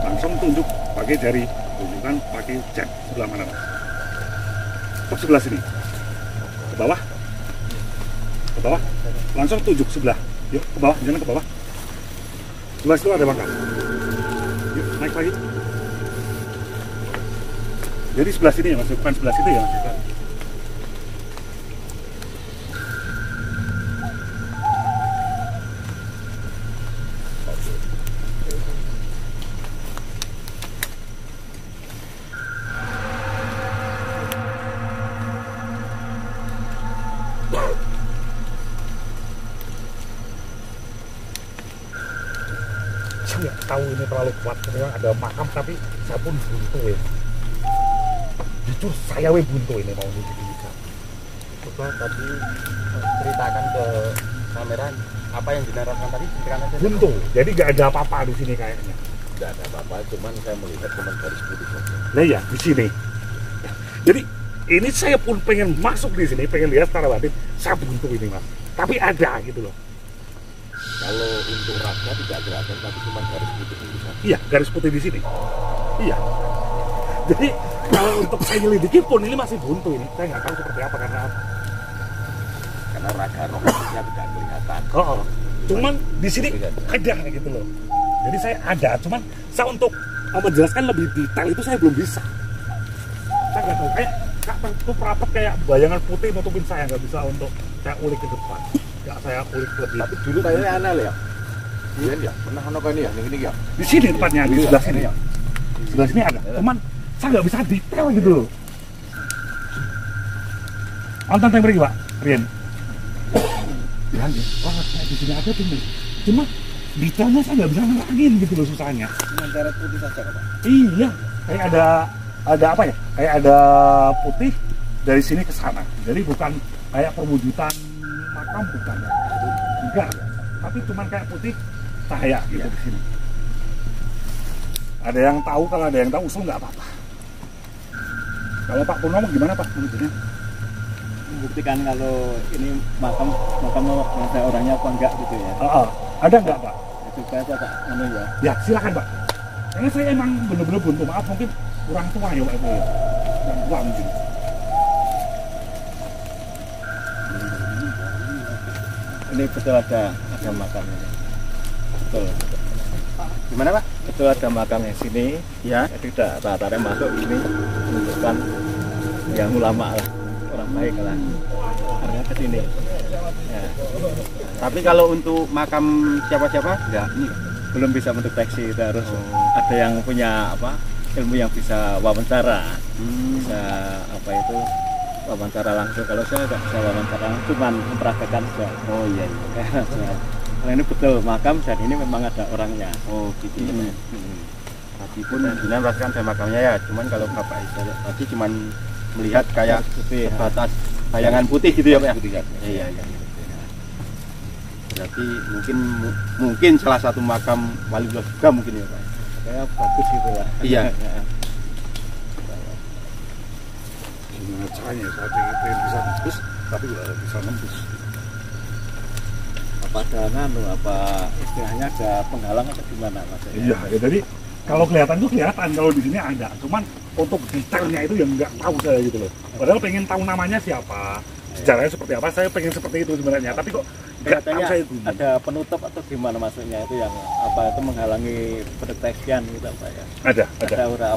Langsung tunjuk pakai jari. Tunjukkan pakai jam sebelah mana. Ke sebelah sini. Ke bawah. Langsung tunjuk sebelah. Yuk ke bawah, jangan ke bawah. Sebelah situ ada makam. Yuk naik lagi. Jadi sebelah sini ya Mas, bukan sebelah situ ya Mas. nggak tahu ini terlalu kuat, memang ada makam tapi saya pun buntu ya. Jujur saya buntu ini mau nih bisa. Coba tadi ceritakan ke kamera apa yang dinarasikan tadi, ceritakan aja. Buntu, jadi nggak ada apa-apa di sini kayaknya. Nggak ada apa-apa, cuman saya melihat cuman garis putih saja. Nah ya di sini. Jadi ini saya pun pengen masuk di sini, pengen lihat secara batin. Saya buntu ini mas, tapi ada gitu loh. Kalau untuk raga tidak kelihatan, tapi cuma garis putih saja. Iya, garis putih di sini. Iya. Jadi kalau untuk saya nyelidiki pun ini masih buntu ini. Saya nggak tahu seperti apa karena raga rohnya tidak kelihatan. oh. Cuman di sini ada gitu loh. Jadi saya ada, cuman saya untuk menjelaskan lebih detail itu saya belum bisa. Saya nggak tahu, kayak tuh rapat kayak bayangan putih nutupin saya, nggak bisa untuk saya ulik ke depan. Nggak saya ulik lebih. Tapi dulu kayaknya aneh ya. Iya ya, pernah ono ini ya, ini ya. Di sini tempatnya, di sebelah sini. Sebelah sini ada, cuman saya nggak bisa detail gitu loh. Ontan yang beri Pak, Rian. Ya, wah di sini ada tuh, cuma detailnya saya nggak bisa nerangin gitu loh susahnya. Cuma garis putih saja Pak. Iya, kayak ada apa ya? Kayak ada putih dari sini ke sana. Jadi bukan kayak perwujudan makam, bukan. Enggak, tapi cuman kayak putih cahaya gitu di sini. Ada yang tahu, kalau ada yang tahu usul nggak apa-apa. Kalau Pak Purnomo gimana Pak menurutnya? Membuktikan kalau ini makam ada orangnya apa enggak gitu ya. Ada nggak Pak? Coba aja Pak, ya. Ya silakan Pak. Karena saya emang bener-bener buntu, maaf mungkin kurang tua ya Pak itu ya. Kurang tua mungkin. Ini betul ada makamnya. Betul. Gimana Pak? Betul ada makamnya sini. Ya. Jadi rata-rata masuk ini menunjukkan yang ulama lah, orang baik lah. Karena ke sini. Ya. Tapi kalau untuk makam siapa-siapa enggak nih. Belum bisa mendeteksi, kita harus ada yang punya apa ilmu yang bisa wawancara, bisa apa itu wawancara langsung. Kalau saya nggak bisa wawancara langsung, cuma memperagakan saja. Oh iya. Karena ini betul makam dan ini memang ada orangnya. Oh gitu. Tadi pun dinarasikan saya makamnya ya, cuman kalau Bapak Isa tadi cuman melihat kayak putih, batas bayangan putih gitu ya Pak ya. Iya. Berarti mungkin salah satu makam waliullah juga mungkin ya Pak. Kayak bagus gitu lah. Iya. Gimana caranya saya pengen bisa nembus, tapi nggak bisa nembus. Apa ada apa istilahnya ada penghalang atau gimana Mas? Iya, ya jadi kalau kelihatan tuh kelihatan kalau di sini ada, cuman untuk detailnya itu yang nggak tahu saya gitu loh. Padahal pengen tahu namanya siapa, sejarahnya seperti apa, saya pengen seperti itu sebenarnya. Tapi kok nggak tahu saya itu. Ada penutup atau gimana maksudnya itu yang apa itu menghalangi pendeteksian gitu apa ya? Ada.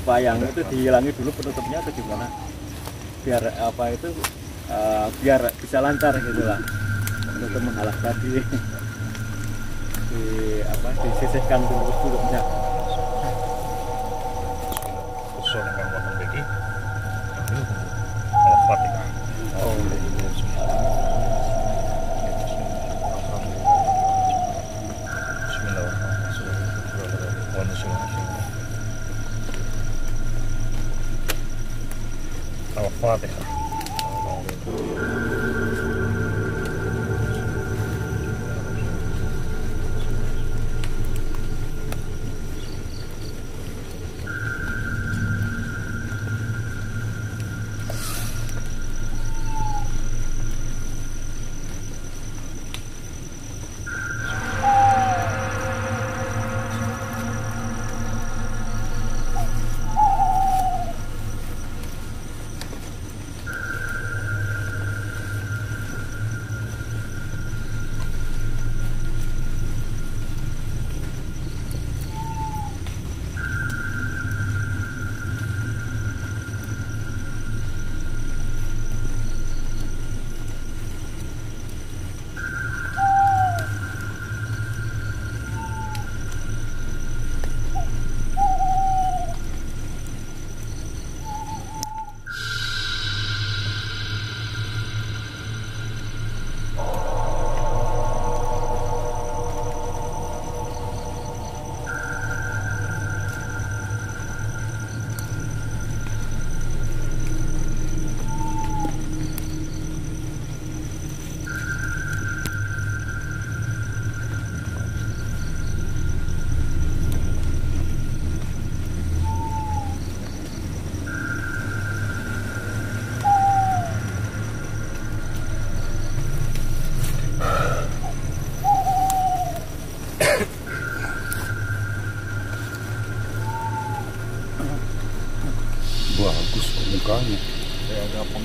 Apa yang itu dihilangi dulu penutupnya atau gimana? Biar apa itu biar bisa lancar gitu lah. Untuk menghalang tadi disisihkan dulu struknya. Usul yang ngomong begini, Al-Fatihah. Al-Fatihah.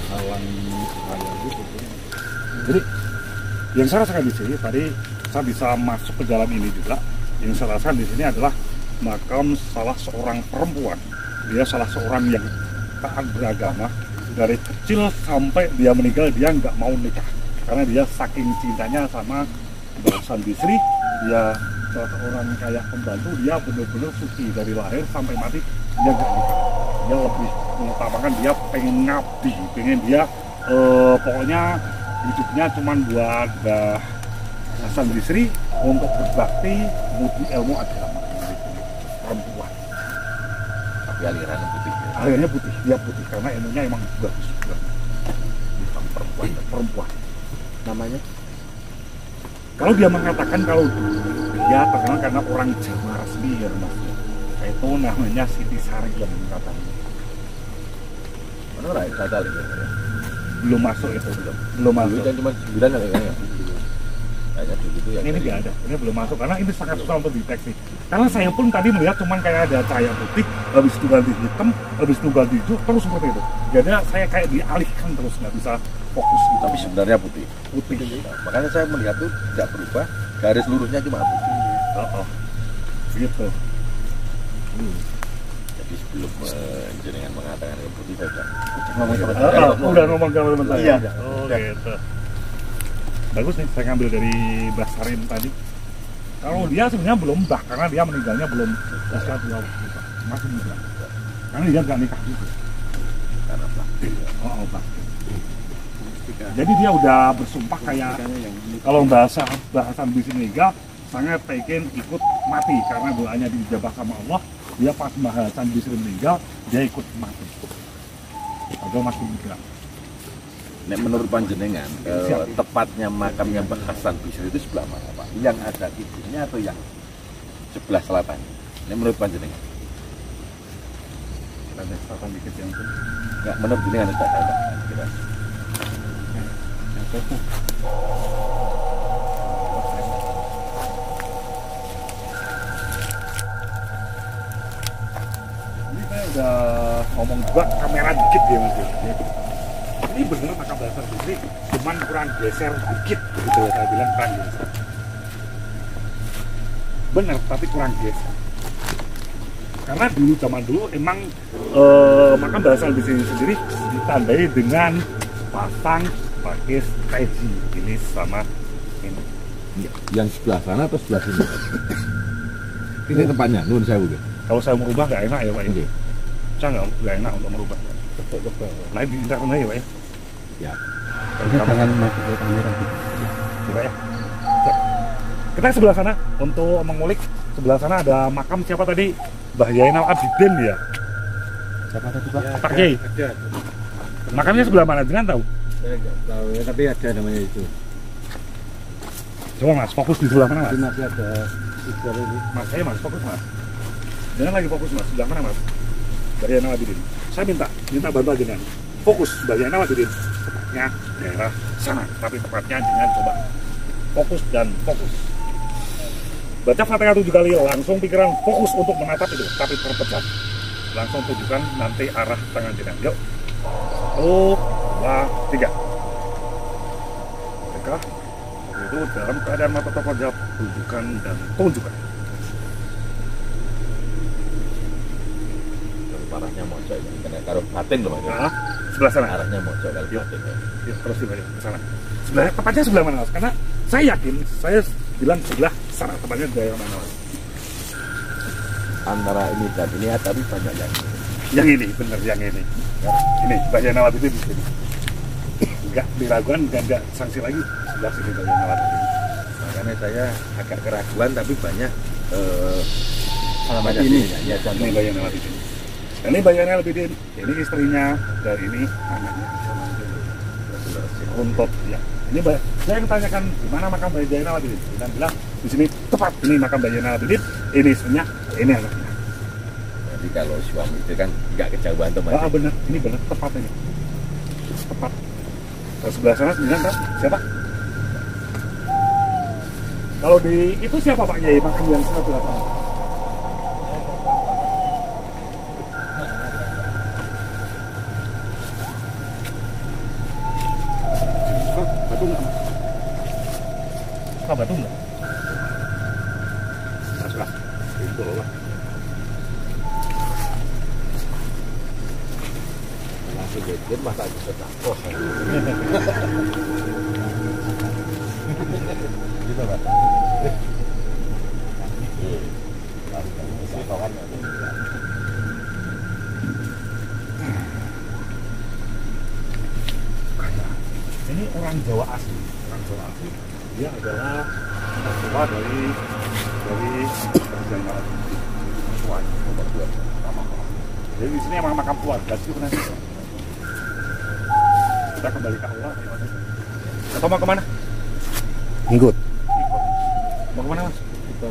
menghalangi saya gitu. Jadi yang saya rasakan di sini tadi saya bisa masuk ke dalam ini juga. Yang saya rasakan di sini adalah makam salah seorang perempuan. Dia salah seorang yang taat beragama. Dari kecil sampai dia meninggal dia nggak mau nikah karena dia saking cintanya sama Mbah Hasan Bisri. Dia salah seorang kayak pembantu, dia benar-benar suci dari lahir sampai mati dia nggak nikah. Dia lebih mengutamakan dia pengen ngabdi, pengen dia pokoknya hidupnya cuma buat Mbah Hasan Bisri untuk berbakti mutu ilmu agama. Perempuan Tapi alirannya putih. akhirnya putih, dia putih karena ilmunya emang bagus juga. Bukan perempuan. Namanya? Kalau dia mengatakan kalau dia terkenal karena orang Jawa resmi ya mas, itu namanya Siti Sariyem katanya. Mana lah kata itu? Belum masuk itu, belum masuk. Dulu kan cuma 9 kali kan ya. Kayaknya dulu itu yang Ini nggak ada, ini belum masuk karena ini sangat susah untuk deteksi. Karena saya pun tadi melihat cuman kayak ada cahaya putih, habis itu ganti hitam, habis itu ganti hijau, terus seperti itu. Jadi saya kayak dialihkan terus, nggak bisa fokus gitu. tapi sebenarnya putih. Putih. Nah, makanya saya melihat tuh tidak berubah, garis lurusnya cuma putih. Oh, gitu. Jadi sebelum jenengan mengatakan yang putih saya Udah ngomong ke teman saya. Iya. Oh gitu. Bagus nih, saya ngambil dari Mbah Sarim tadi. Kalau dia sebenarnya belum mbah karena dia meninggalnya belum usia 20 tahun, masih muda. Karena dia nggak nikah juga. karena plastik. Oh, pasti. Jadi dia udah bersumpah kayak kalau Mbah Hasan Bisri meninggal, saya pengen ikut mati karena doanya dijabah sama Allah. Dia pas Mbah Hasan Bisri meninggal, dia ikut mati. Padahal masih muda. Nek menurut panjenengan, tepatnya makamnya Mbah Hasan Bisri itu sebelah mana Pak? Yang ada ibunya atau yang sebelah selatan? Nek menurut panjenengan? Ada selatan dikit yang itu. Enggak, menurut jenengan tidak tahu Pak. Kira. Ini saya udah ngomong juga kamera dikit ya mas. Ini bener makam Mbah Hasan Bisri, cuman kurang geser dikit gitu ya, saya bilang kurang geser. Bener, tapi kurang geser. Karena dulu zaman dulu emang makam Mbah Hasan Bisri sendiri ditandai dengan pasang pakai teji ini sama ini. Yang sebelah sana atau sebelah sini? Ini tempatnya, nun saya bukan. Kalau saya merubah nggak enak ya Pak ini. Oke. Saya nggak enak untuk merubah. Nah di internet ya Pak ya. Ya. Jangan masuk ke kamera. Coba ya. Cek. Kita sebelah sana untuk mengulik. Sebelah sana ada makam siapa tadi? Mbah Zainal Abidin ya. Siapa tadi Pak? Pak Kiai. Ada. Makamnya sebelah mana? Jangan tahu. Saya nggak tahu ya, tapi ada namanya itu. Coba mas, fokus di sebelah mana mas? Tapi masih ada istilah ini. Mas, saya mas, fokus mas. Jangan lagi fokus mas, sebelah mana mas? Mbah Zainal Abidin. Saya minta bantuan jenengan. Fokus Mbah Zainal Abidin. Tepatnya daerah sana, tapi tepatnya dengan coba fokus dan fokus. Baca Fatihah 7 kali, langsung pikiran fokus untuk menatap itu, tapi terpecah. Langsung tunjukkan nanti arah tangan jenengan. Yuk. 1, 2, 3. Mereka itu dalam keadaan mata terpejam, tunjukkan dan tunjukkan. Arahnya mojok ini, karena taruh batin loh Mas. Nah, sebelah sana. Arahnya mojok kalau Yuk. batin ya. Yuk, terus dibalik ke sana. Tepatnya sebelah mana mas? Karena saya yakin, saya bilang sebelah sana, tepatnya daerah mana mas? Antara ini dan ini tapi banyak yang ini. Yang ini, bener yang ini. Ini, Mbah Zainal Abidin di sini. Enggak diragukan, enggak sanksi lagi. Sebelah sini Mbah Zainal Abidin. Makanya saya agak keraguan tapi banyak Banyak ini ini. ya Ini contoh. Mbah Zainal Abidin. Ini Mbah Zainal Abidin, ini istrinya, dan ini anaknya. Runtut, ya. Ini saya yang tanyakan di mana makam Mbah Zainal Abidin. Dan bilang di sini tepat, ini makam Mbah Zainal Abidin, ini istrinya, ini anaknya. Jadi kalau suami itu kan nggak kejauhan tuh Mas. Ah benar, ini benar tepat ini. Tepat. Kalau sebelah sana 9 kan? Siapa? Kalau di itu siapa Pak Yai makam yang sana belakang? batu nggak mas? Suka batu nggak? Nggak suka. Itu loh. Langsung bikin masa bisa takut. Gitu Pak. Ini orang Jawa asli. Orang Jawa asli. Dia adalah anak tua dari Kerajaan Barat. Tuanya, nomor 2. Jadi di sini emang makam keluarga sih benar. Kita kembali ke aula. Atau mau kemana? Ngikut. Mau kemana mas? Kita